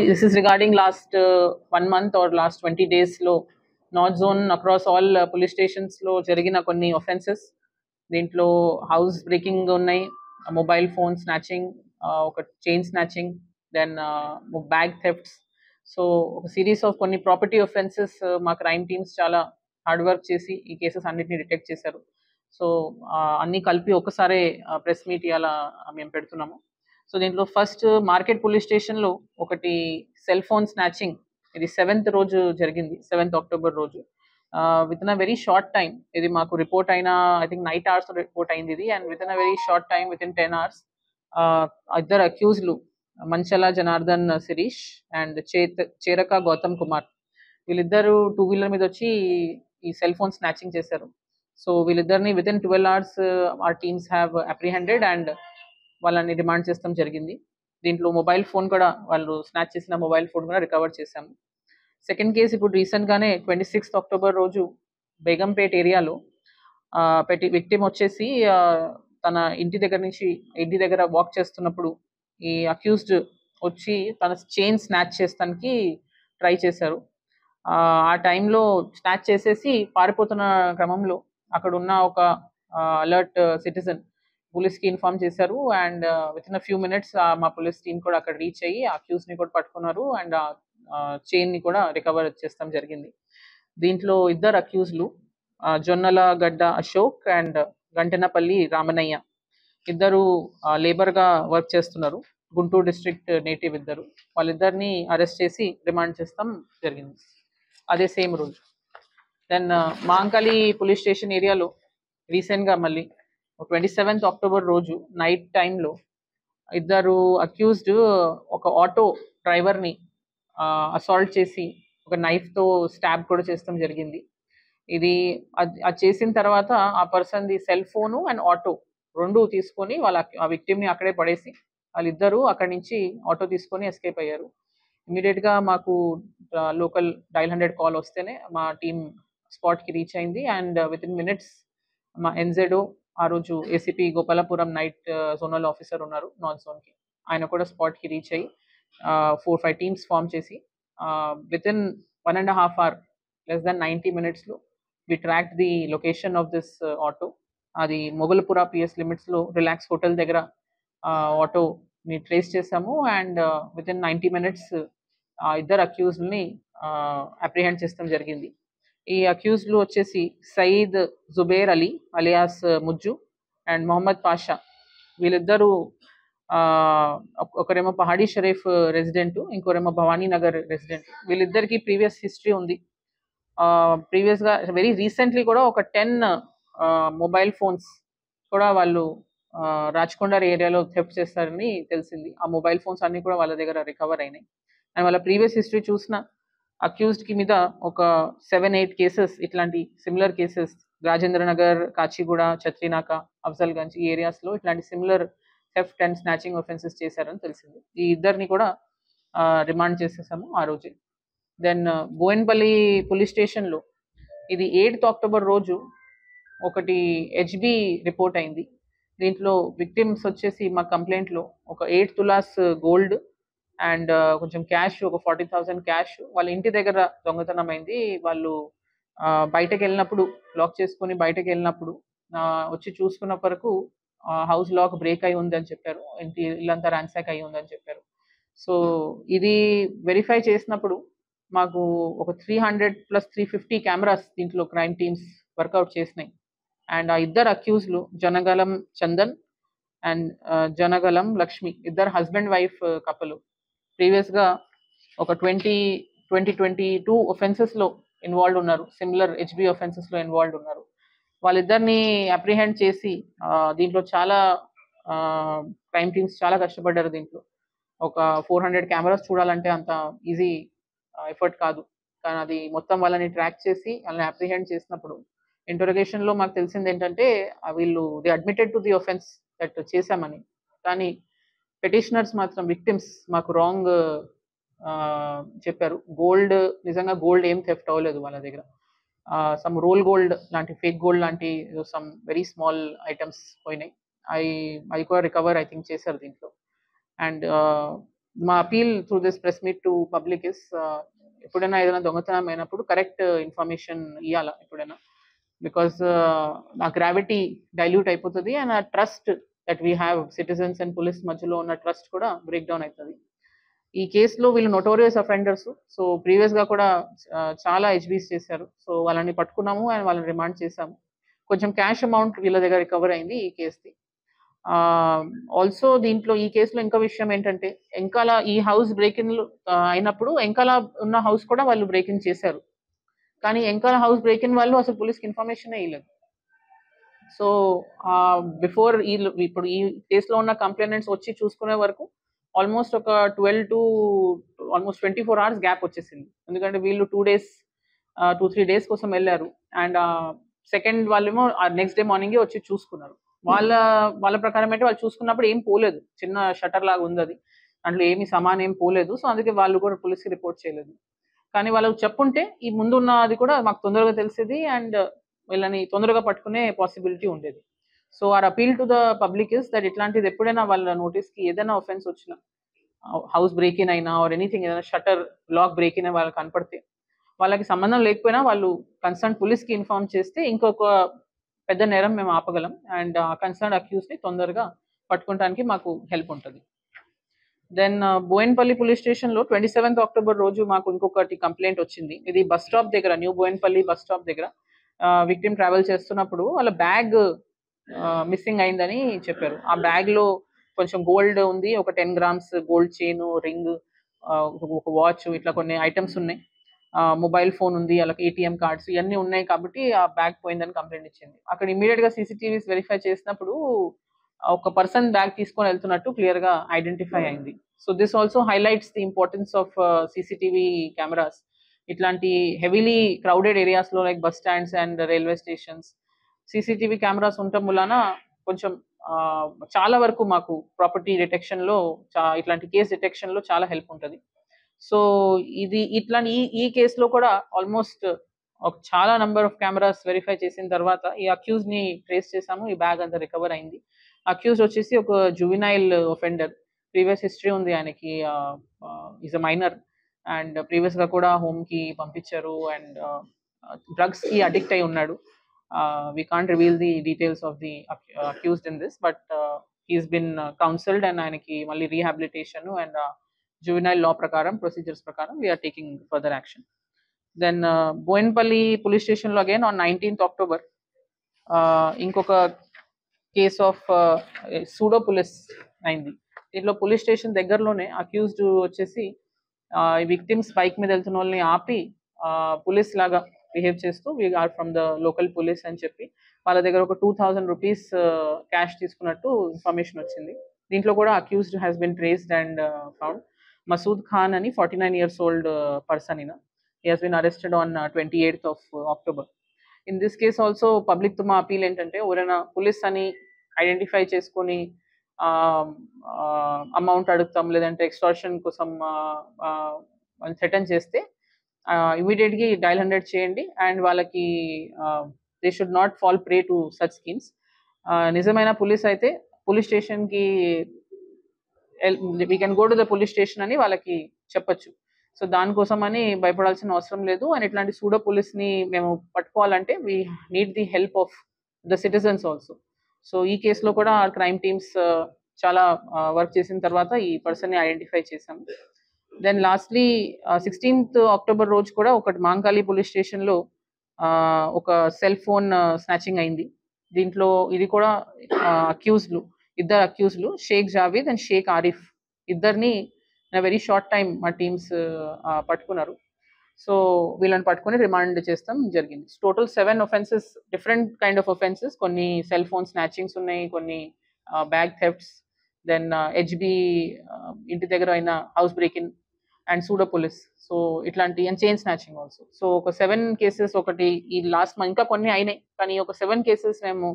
this is regarding last 1 month or last 20 days లో north zone across all police stations లో జరిగిన కొన్ని offences. దీంట్లో హౌస్ బ్రేకింగ్ ఉన్నాయి, మొబైల్ ఫోన్ స్నాచింగ్, ఒక chain snatching, then bag thefts. So ఒక series of కొన్ని property offences మా క్రైమ్ టీమ్స్ చాలా హార్డ్ వర్క్ చేసి ఈ కేసెస్ అన్నిటిని డిటెక్ట్ చేశారు. సో అన్ని కలిపి ఒకసారి ప్రెస్ మీట్ అలా మేము పెడుతున్నాము. సో దీంట్లో ఫస్ట్ మార్కెట్ పోలీస్ స్టేషన్లో ఒకటి సెల్ ఫోన్ స్నాచింగ్, ఇది 7th రోజు జరిగింది, 7th అక్టోబర్ రోజు. With in a very short time ఇది మాకు రిపోర్ట్ అయిన, I think night hours report అయింది ఇది. And with in a very short time, with in 10 hours, ఇద్దరు అక్యూజ్లు మంచల జనార్దన్ శిరీష్ అండ్ చేరక గౌతమ్ కుమార్, వీళ్ళిద్దరు 2-wheeler మీద వచ్చి ఈ సెల్ ఫోన్ స్నాచింగ్ చేశారు. సో వీళ్ళిద్దరిని with in 12 hours our teams have apprehended and వాళ్ళని రిమాండ్ చేస్తాం జరిగింది. దీంట్లో మొబైల్ ఫోన్ కూడా, వాళ్ళు స్నాచ్ చేసిన మొబైల్ ఫోన్ కూడా రికవర్ చేశాము. సెకండ్ కేసు ఇప్పుడు రీసెంట్గానే 26th అక్టోబర్ రోజు బేగంపేట్ ఏరియాలో విక్టిమ్ వచ్చేసి తన ఇంటి దగ్గర వాక్ చేస్తున్నప్పుడు ఈ అక్యూజ్డ్ వచ్చి తన చైన్ స్నాచ్ చేస్తానికి ట్రై చేశారు. ఆ టైంలో స్నాచ్ చేసేసి పారిపోతున్న క్రమంలో అక్కడ ఉన్న ఒక అలర్ట్ సిటిజన్ పోలీస్కి ఇన్ఫార్మ్ చేశారు. And with in a few minutes మా పోలీస్ టీం కూడా అక్కడ రీచ్ అయ్యి అక్యూజ్ని కూడా పట్టుకున్నారు అండ్ చైన్ని కూడా రికవర్ చేస్తాం జరిగింది. దీంట్లో ఇద్దరు అక్యూజ్లు జొన్నల గడ్డ అశోక్ అండ్ గంటెనపల్లి రామనయ్య, ఇద్దరు లేబర్గా వర్క్ చేస్తున్నారు, గుంటూరు డిస్ట్రిక్ట్ నేటివ్ ఇద్దరు. వాళ్ళిద్దరిని అరెస్ట్ చేసి రిమాండ్ చేస్తాం జరిగింది అదే సేమ్ రోజు. దెన్ మాంకాళి పోలీస్ స్టేషన్ ఏరియాలో రీసెంట్గా మళ్ళీ 27th అక్టోబర్ రోజు నైట్ టైంలో ఇద్దరు అక్యూజ్డ్ ఒక ఆటో డ్రైవర్ని అసాల్ట్ చేసి ఒక నైఫ్తో స్టాబ్ కూడా చేస్తాం జరిగింది. ఇది అది చేసిన తర్వాత ఆ పర్సన్ది సెల్ ఫోను అండ్ ఆటో రెండు తీసుకొని ఆ విక్టిమ్ని అక్కడే పడేసి వాళ్ళిద్దరూ అక్కడి నుంచి ఆటో తీసుకొని ఎస్కేప్ అయ్యారు. ఇమీడియట్గా మాకు లోకల్ డైల్ 100 కాల్ వస్తేనే మా టీం స్పాట్కి రీచ్ అయింది. అండ్ విత్ ఇన్ మినిట్స్ మా ఎన్జెడో ఆ రోజు ACP Gopalapuram night zonal officer ఉన్నారు నార్త్ జోన్కి, ఆయన కూడా స్పాట్కి రీచ్ అయ్యి 4-5 టీమ్స్ ఫామ్ చేసి with in 1.5 hour, less than 90 minutes we tracked the location of this auto. అది మొగల్పుర పిఎస్ లిమిట్స్లో రిలాక్స్ హోటల్ దగ్గర ఆటోని ట్రేస్ చేసాము. అండ్ విత్ ఇన్ 90 minutes ఇద్దరు అక్యూజ్ని అప్రిహెండ్ చేస్తాం జరిగింది. ఈ అక్యూజ్లు వచ్చేసి సయీద్ జుబేర్ అలీ అలియాస్ ముజ్జు అండ్ మొహమ్మద్ పాషా, వీళ్ళిద్దరూ ఒకరేమో పహాడీ షరీఫ్ రెసిడెంట్, ఇంకోరేమో భవానీ నగర్ రెసిడెంట్. వీళ్ళిద్దరికి ప్రీవియస్ హిస్టరీ ఉంది. ప్రీవియస్గా వెరీ రీసెంట్లీ కూడా ఒక 10 మొబైల్ ఫోన్స్ కూడా వాళ్ళు రాచకొండ ఏరియాలో థెఫ్ట్ చేస్తారని తెలిసింది. ఆ మొబైల్ ఫోన్స్ అన్నీ కూడా వాళ్ళ దగ్గర రికవర్ అయినాయి. అండ్ వాళ్ళ ప్రీవియస్ హిస్టరీ చూసిన అక్యూజ్డ్కి మీద ఒక 7-8 కేసెస్, ఇట్లాంటి సిమిలర్ కేసెస్ రాజేంద్ర నగర్, కాచిగూడ, ఛత్రినాక, అఫ్జల్గంజ్ ఈ ఏరియాస్లో ఇట్లాంటి similar theft and snatching offences చేశారని తెలిసింది. ఈ ఇద్దరిని కూడా రిమాండ్ చేసేసాము ఆ రోజే. దెన్ బోయిన్పల్లి పోలీస్ స్టేషన్లో ఇది 8th అక్టోబర్ రోజు ఒకటి హెచ్బి రిపోర్ట్ అయింది. దీంట్లో విక్టిమ్స్ వచ్చేసి మా కంప్లైంట్లో ఒక 8 తులాస్ గోల్డ్ అండ్ కొంచెం క్యాష్, ఒక 40,000 క్యాష్ వాళ్ళ ఇంటి దగ్గర దొంగతనం అయింది. వాళ్ళు బయటకు వెళ్ళినప్పుడు, లాక్ చేసుకుని బయటకు వెళ్ళినప్పుడు వచ్చి చూసుకున్న వరకు హౌస్ లాక్ బ్రేక్ అయి ఉందని చెప్పారు, ఇల్లంతా ర్యాన్సాక్ అయి ఉందని చెప్పారు. సో ఇది వెరిఫై చేసినప్పుడు మాకు ఒక 300+350 కెమెరాస్ దీంట్లో క్రైమ్ టీమ్స్ వర్కౌట్ చేసినాయి. అండ్ ఆ ఇద్దరు అక్యూజ్లు జనగలం చందన్ అండ్ జనగలం లక్ష్మి, ఇద్దరు హస్బెండ్ వైఫ్ కపుల్. ప్రీవియస్గా ఒక 2022 ఒఫెన్సెస్లో ఇన్వాల్వ్ ఉన్నారు, సిమిలర్ హెచ్బి ఒఫెన్సెస్లో ఇన్వాల్వ్ ఉన్నారు. వాళ్ళిద్దరిని అప్రిహెండ్ చేసి దీంట్లో చాలా క్రైమ్ టీమ్స్ చాలా కష్టపడ్డారు. దీంట్లో ఒక 400 కెమెరాస్ చూడాలంటే అంత ఈజీ ఎఫర్ట్ కాదు, కానీ అది మొత్తం వాళ్ళని ట్రాక్ చేసి వాళ్ళని అప్రిహెండ్ చేసినప్పుడు ఇంటరోగేషన్లో మాకు తెలిసింది ఏంటంటే వీళ్ళు the admitted to the offence that చేశామని. కానీ పెటిషనర్స్ మాత్రం, విక్టిమ్స్ మాకు రాంగ్ చెప్పారు. గోల్డ్, నిజంగా గోల్డ్ ఏం థెఫ్ట్ అవ్వలేదు వాళ్ళ దగ్గర. సమ్ రోల్ గోల్డ్ లాంటి, ఫేక్ గోల్డ్ లాంటి సమ్ వెరీ స్మాల్ ఐటమ్స్ పోయినాయి. అవి కూడా రికవర్ ఐ థింక్ చేశారు దీంట్లో. అండ్ మా appeal through this press meet to public is, ఎప్పుడైనా ఏదైనా దొంగతనం అయినప్పుడు కరెక్ట్ ఇన్ఫర్మేషన్ ఇవ్వాలా ఎప్పుడైనా, బికాస్ ఆ గ్రావిటీ డైల్యూట్ అయిపోతుంది అండ్ ఆ trust that we have citizens and police మధ్యలో ఉన్న ట్రస్ట్ కూడా బ్రేక్ డౌన్ అవుతుంది. ఈ కేసులో వీళ్ళు నోటోరియస్ అఫెండర్స్, సో ప్రీవియస్గా కూడా చాలా హెచ్బీస్ చేశారు. సో వాళ్ళని పట్టుకున్నాము అండ్ వాళ్ళని రిమాండ్ చేశాము. కొంచెం క్యాష్ అమౌంట్ వీళ్ళ దగ్గర రికవర్ అయింది ఈ కేసుది. ఆల్సో దీంట్లో ఈ కేసులో ఇంకో విషయం ఏంటంటే, ఎంకాల ఈ హౌస్ బ్రేకింగ్ అయినప్పుడు ఎంకాల ఉన్న హౌస్ కూడా వాళ్ళు బ్రేకింగ్ చేశారు. కానీ ఎంకాల హౌస్ బ్రేకింగ్ వాళ్ళు అసలు పోలీస్కి ఇన్ఫర్మేషన్ ఇవ్వలేదు. సో బిఫోర్ ఇప్పుడు ఈ కేసులో ఉన్న కంప్లైంట్స్ వచ్చి చూసుకునే వరకు ఆల్మోస్ట్ ఒక 12 to ఆల్మోస్ట్ 24 hours గ్యాప్ వచ్చేసింది. ఎందుకంటే వీళ్ళు 2-3 days కోసం వెళ్ళారు అండ్ సెకండ్ వాళ్ళేమో నెక్స్ట్ డే మార్నింగే వచ్చి చూసుకున్నారు. వాళ్ళ ప్రకారం అంటే వాళ్ళు చూసుకున్నప్పుడు ఏం పోలేదు, చిన్న షటర్ లాగా ఉంది అది, దాంట్లో ఏమి సమానం ఏం పోలేదు. సో అందుకే వాళ్ళు కూడా పోలీస్కి రిపోర్ట్ చేయలేదు. కానీ వాళ్ళకు చెప్పుంటే ఈ ముందున్నది కూడా మాకు తొందరగా తెలిసేది అండ్ వీళ్ళని తొందరగా పట్టుకునే పాసిబిలిటీ ఉండేది. So our appeal to the public is that ఇట్లాంటిది ఎప్పుడైనా వాళ్ళ నోటీస్కి ఏదైనా ఒఫెన్స్ వచ్చినా, హౌస్ బ్రేక్ ఇన్ అయినా ఆర్ ఎనీథింగ్, ఏదైనా షటర్ లాక్ బ్రేక్ ఇన్ వాళ్ళకి కనపడితే, వాళ్ళకి సంబంధం లేకపోయినా వాళ్ళు కన్సర్న్ పోలీస్కి ఇన్ఫార్మ్ చేస్తే ఇంకొక పెద్ద నేరం మేము ఆపగలం అండ్ ఆ కన్సర్న్ అక్యూస్ని తొందరగా పట్టుకోవడానికి మాకు హెల్ప్ ఉంటుంది. దెన్ బోయిన్పల్లి పోలీస్ స్టేషన్లో 27th October రోజు మాకు ఇంకొకటి కంప్లైంట్ వచ్చింది. ఇది బస్ స్టాప్ దగ్గర, న్యూ బోయిన్పల్లి బస్ స్టాప్ దగ్గర విక్టిమ్ ట్రావెల్ చేస్తున్నప్పుడు వాళ్ళ బ్యాగ్ మిస్సింగ్ అయిందని చెప్పారు. ఆ బ్యాగ్లో కొంచెం గోల్డ్ ఉంది, ఒక 10 grams గోల్డ్ చైన్, రింగ్, ఒక వాచ్, ఇట్లా కొన్ని ఐటమ్స్ ఉన్నాయి. మొబైల్ ఫోన్ ఉంది, అలాగే ఏటీఎం కార్డ్స్ ఇవన్నీ ఉన్నాయి కాబట్టి ఆ బ్యాగ్ పోయిందని కంప్లైంట్ ఇచ్చింది. అక్కడ ఇమీడియట్గా సీసీటీవీస్ వెరిఫై చేసినప్పుడు ఒక పర్సన్ బ్యాగ్ తీసుకొని వెళ్తున్నట్టు క్లియర్గా ఐడెంటిఫై అయింది. So this also highlights the importance of CCTV cameras. ఇట్లాంటి హెవీలీ క్రౌడెడ్ ఏరియాస్లో like bus stands and railway stations CCTV cameras ఉండటం వలన కొంచెం చాలా వరకు మాకు ప్రాపర్టీ డిటెక్షన్లో, ఇట్లాంటి కేస్ డిటెక్షన్లో చాలా హెల్ప్ ఉంటుంది. సో ఇట్లాంటి ఈ కేసులో కూడా ఆల్మోస్ట్ ఒక చాలా నెంబర్ ఆఫ్ కెమెరాస్ వెరిఫై చేసిన తర్వాత ఈ అక్యూజ్ని ట్రేస్ చేసాము. ఈ బ్యాగ్ అంతా రికవర్ అయింది. అక్యూజ్ వచ్చేసి ఒక జువినైల్ ఒఫెండర్, ప్రీవియస్ హిస్టరీ ఉంది ఆయనకి, ఈజ్ అ మైనర్ అండ్ ప్రీవియస్గా కూడా హోమ్కి పంపించారు అండ్ డ్రగ్స్కి అడిక్ట్ అయి ఉన్నాడు. We can't reveal the details of the accused in this, but he's been counseled and ఆయనకి మళ్ళీ రీహాబిలిటేషన్ అండ్ juvenile law ప్రకారం, ప్రొసీజర్స్ ప్రకారం we are taking further action. Then Bowenpally police స్టేషన్లో అగైన్ ఆన్ 19th October ఇంకొక case of pseudo police అయింది. దీంట్లో police station దగ్గరలోనే అక్యూజ్డ్ వచ్చేసి విక్టిమ్స్ బైక్ మీద వెళ్తున్న వాళ్ళని ఆపి పోలీస్ లాగా బిహేవ్ చేస్తూ we're from the local police అని చెప్పి వాళ్ళ దగ్గర ఒక 2000 rupees క్యాష్ తీసుకున్నట్టు ఇన్ఫర్మేషన్ వచ్చింది. దీంట్లో కూడా accused has been traced and found. Masood Khan అని 49 years old పర్సన్ ఈయన. He has been arrested on 28th October. In this case also public తో మా అపీల్ ఏంటంటే, ఎవరైనా పోలీస్ అని ఐడెంటిఫై చేసుకొని అమౌంట్ అడుగుతాం లేదంటే ఎక్స్టార్షన్ కోసం థ్రెటన్ చేస్తే ఇమీడియట్గా డయల్ 100 చేయండి అండ్ వాళ్ళకి they should not fall prey to such schemes. నిజమైన పోలీస్ అయితే పోలీస్ స్టేషన్కి we can go to the police station అని వాళ్ళకి చెప్పచ్చు. సో దానికోసం అని భయపడాల్సిన అవసరం లేదు. అండ్ ఇట్లాంటి సూడో పోలీస్ని మేము పట్టుకోవాలంటే we need the help of the citizens also. So ఈ కేసులో కూడా క్రైమ్ టీమ్స్ చాలా వర్క్ చేసిన తర్వాత ఈ పర్సన్ని ఐడెంటిఫై చేసాము. దెన్ లాస్ట్లీ 16th October రోజు కూడా ఒకటి మాంకాళి పోలీస్ స్టేషన్లో ఒక సెల్ ఫోన్ స్నాచింగ్ అయింది. దీంట్లో ఇది కూడా ఇద్దరు అక్యూజ్లు షేక్ జావేద్ అండ్ షేక్ ఆరిఫ్, ఇద్దరిని వెరీ షార్ట్ టైం మా టీమ్స్ పట్టుకున్నారు. సో వీళ్ళని పట్టుకొని రిమాండ్ చేస్తాం జరిగింది. Total 7 offenses, different kind of offenses. కొన్ని సెల్ ఫోన్ స్నాచింగ్స్ ఉన్నాయి, కొన్ని బ్యాగ్ థెఫ్ట్స్, దెన్ హెచ్బి ఇంటి దగ్గర అయిన house breaking and pseudo police. So ఇట్లాంటి and chain snatching also. So ఒక 7 cases ఒకటి ఈ లాస్ట్ మంత్ ఇంకా కొన్ని అయినాయి, కానీ ఒక 7 cases మేము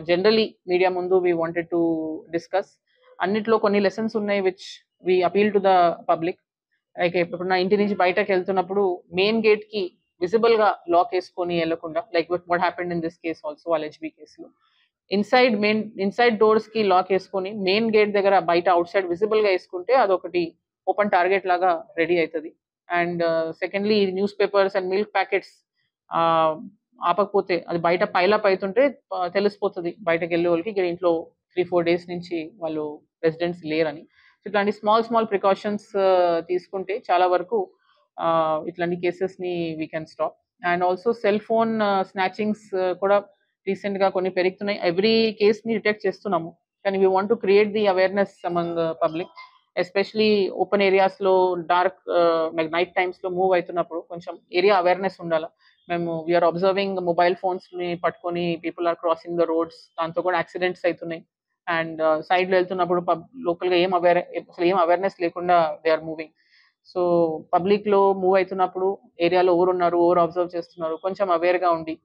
జనరలీ మీడియా ముందు వీ వాంటెడ్ టు డిస్కస్. అన్నిట్లో కొన్ని లెసన్స్ ఉన్నాయి which we appeal to the public. Like ఇప్పుడు నా ఇంటి నుంచి బయటకు వెళ్తున్నప్పుడు మెయిన్ గేట్కి విజిబుల్గా లాక్ వేసుకొని వెళ్ళకుండా, like what happened in this case also వాళ్ళ హెచ్బి కేసులో. ఇన్సైడ్ డోర్స్ కి లాక్ వేసుకొని మెయిన్ గేట్ దగ్గర బయట అవుట్ సైడ్ విజిబుల్ గా వేసుకుంటే అదొకటి ఓపెన్ టార్గెట్ లాగా రెడీ అవుతుంది. And secondly newspapers and milk packets ఆపకపోతే అది బయట పైలప్ అవుతుంటే తెలిసిపోతుంది బయటకు వెళ్ళే వాళ్ళకి ఇంట్లో 3-4 డేస్ నుంచి వాళ్ళు రెసిడెంట్స్ లేరని. సో ఇట్లాంటి స్మాల్ ప్రికాషన్స్ తీసుకుంటే చాలా వరకు ఇట్లాంటి కేసెస్ ని we can stop. And also cell phone snatchings కూడా రీసెంట్ గా కొన్ని పెరుగుతున్నాయి. ఎవ్రీ కేస్ ని డిటెక్ట్ చేస్తున్నాము, కానీ we want to create the awareness among public, especially open areas లో డార్క్ నైట్ టైమ్స్ లో మూవ్ అవుతున్నప్పుడు కొంచెం ఏరియా అవేర్నెస్ ఉండాలి. మేము వీఆర్ అబ్జర్వింగ్ మొబైల్ ఫోన్స్ ని పట్టుకొని people are crossing the roads, దాంతో కూడా యాక్సిడెంట్స్ అవుతున్నాయి. అండ్ సైడ్ లో వెళ్తున్నప్పుడు లోకల్ గా అసలు ఏం అవేర్నెస్ లేకుండా they are moving. So public లో మూవ్ అవుతున్నప్పుడు ఏరియాలో ఉన్నారు అబ్జర్వ్ చేస్తున్నారు, కొంచెం అవేర్ గా ఉండి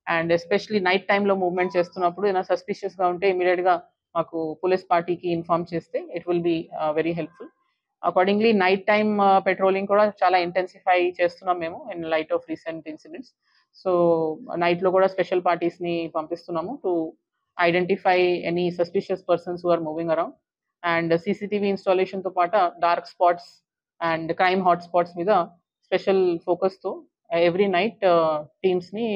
అండ్ ఎస్పెషలీ నైట్ టైంలో మూవ్మెంట్ చేస్తున్నప్పుడు ఏదైనా సస్పిషియస్ గా ఉంటే ఇమీడియట్ గా మాకు పోలీస్ పార్టీకి ఇన్ఫార్మ్ చేస్తే it will be very helpful. Accordingly night time patrolling కూడా చాలా ఇంటెన్సిఫై చేస్తున్నాం మేము in light of recent incidents. So night లో కూడా స్పెషల్ పార్టీస్ ని పంపిస్తున్నాము to identify any suspicious persons who are moving around. And CCTV installation తో పాటు dark spots and crime hot spots మీద స్పెషల్ ఫోకస్ తో ఎవ్రీ నైట్ టీమ్స్ ని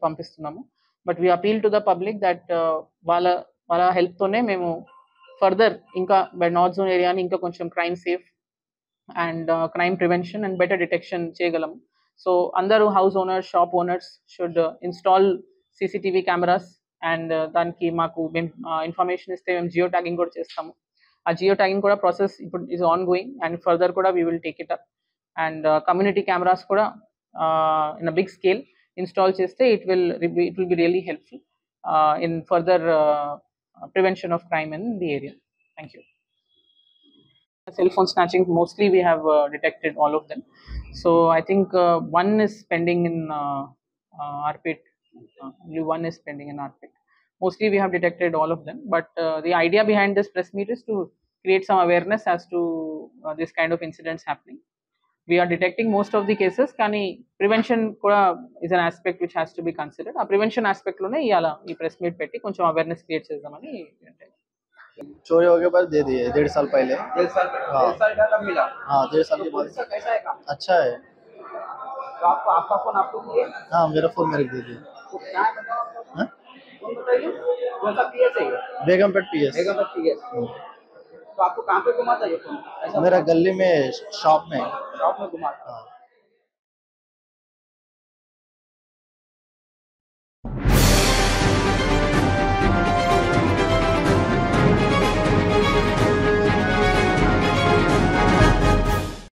పంపిస్తున్నాము. But we appeal to the public that వాళ్ళ help తోనే మేము further ఇంకా నార్త్ జోన్ ఏరియాని ఇంకా కొంచెం crime safe and crime prevention and better detection చేయగలము. సో అందరూ house owners, shop owners should install CCTV cameras. And దానికి మాకు మేము ఇన్ఫర్మేషన్ ఇస్తే మేము జియో ట్యాగింగ్ కూడా చేస్తాము. ఆ జియో ట్యాగింగ్ కూడా ప్రాసెస్ ఇప్పుడు is ongoing and further కూడా we will take it up. And community cameras కూడా in a big scale install చేస్తే it will be really helpful in further prevention of crime in the area. Thank you. Cell phone snatching, mostly we have detected all of them. So I think one is pending in RPIT. Only one is pending in RPIT. Mostly we have detected all of them. But the idea behind this press meet is to create some awareness as to this kind of incidents happening. We are detecting most of the cases, కానీ prevention కూడా is an aspect which has to be considered. ఆ prevention aspect లోనే ఇవాళ ఈ press meet పెట్టి కొంచెం awareness create చేద్దామని. चोरी हो के बाद दे दिए 1.5 साल पहले। 1.5 साल हाँ 1.5 साल का कब मिला? हाँ 1.5 साल तो के पुलिस बाद। का कैसा है काम? अच्छा है। तो आपका फोन आपको दिए? हाँ मेरा फोन मेरे को दे दिया। तो क्या है बताओ? हाँ? फोन बताइए, कौन सा पीएस है ये? बेगमपेट पीएस। बेगमपेट पीएस। तो आपको कहाँ पे घुमाता है ये फोन? मेरा गली में शॉप में। शॉप में घुमाता? हाँ।